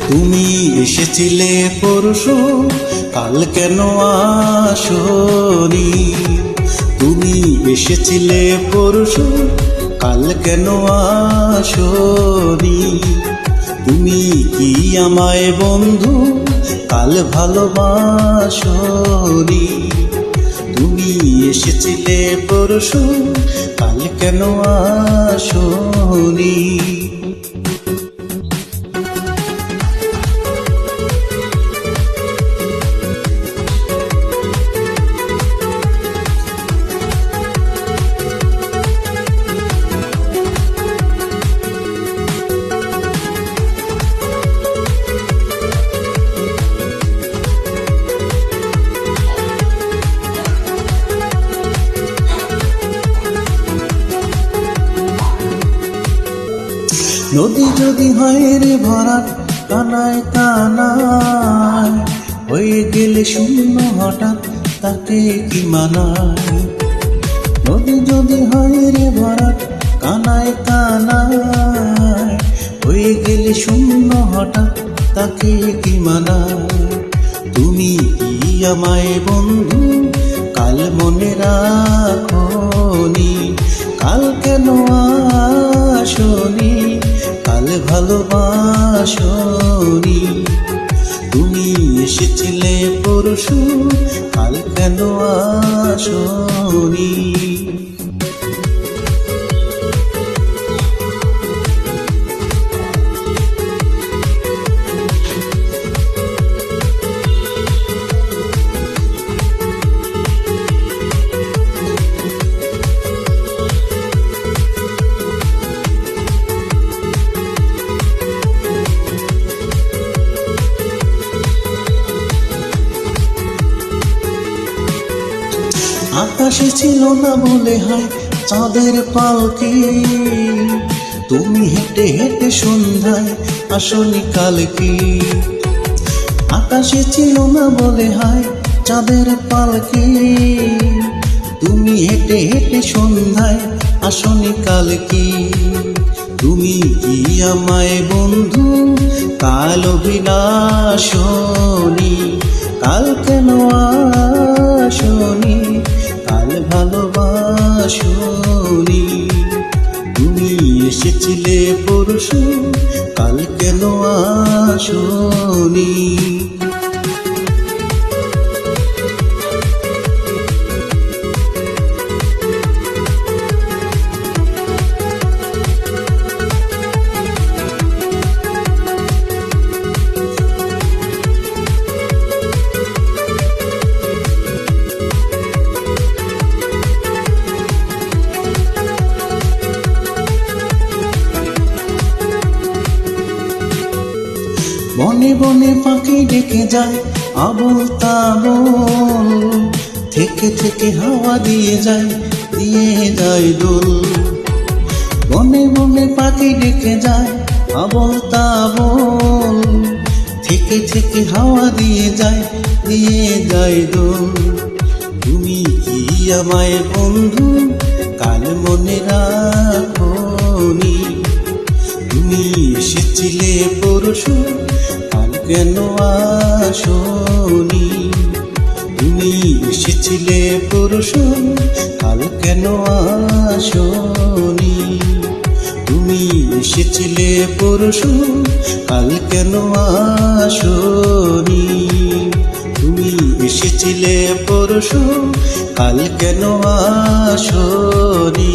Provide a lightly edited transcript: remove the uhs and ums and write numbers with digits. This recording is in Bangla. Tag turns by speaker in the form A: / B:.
A: তুমি এসেছিলে পরশু, কাল কেন আসনি? তুমি এসেছিলে পরশু, কাল কেন আসনি? তুমি কি আমায় বন্ধু কাল ভালোবাসনি? তুমি এসেছিলে পরশু, কাল কেন আসনি? নদী যদি হয় রে ভরাট, কানায় কানায় হয়ে গেলে শূন্য হঠাৎ, তাকে কি মানায়? নদী যদি হয় রে ভরাট, কানায় কানায় হয়ে গেলে শূন্য হঠাৎ, তাকে কি মানায়? তুমি কি আমায় বন্ধু কাল মনে রাখনি? কাল কেন আসনি? কাল ভালোবাসনি? তুমি এসেছিলে পরশু, কাল কেন আসনি? আকাশে ছিল না বলে হয় চাঁদের পালকি, তুমি হেঁটে হেঁটে সন্ধ্যায় আসনি কালকি। আকাশে ছিল না বলে হয় চাঁদের পালকি, তুমি হেঁটে হেঁটে সন্ধ্যায় আসনি কালকি। তুমি কি আমায় বন্ধু কাল অভিলাষনি? কাল কেন আসনি? কাল ভালোবাসনি? তুমি এসেছিলে পরশু, কাল কেন আসনি? বনে বনে পাখি ডেকে যায় আবল তাবল, থেকে থেকে হাওয়া দিয়ে যায় দোল। বনে বনে পাখি ডেকে যায় আবল তাবল, থেকে থেকে হাওয়া দিয়ে যায় দোল। তুমি কি আমায় বন্ধু কাল মনে রাখনি? তুমি এসেছিলে পরশু, কাল কেন আসনি? তুমি এসেছিলে পরশু, কাল কেন আসনি? তুমি এসেছিলে পরশু, কাল কেন আসনি? তুমি এসেছিলে পরশু, কাল কেন আসনি?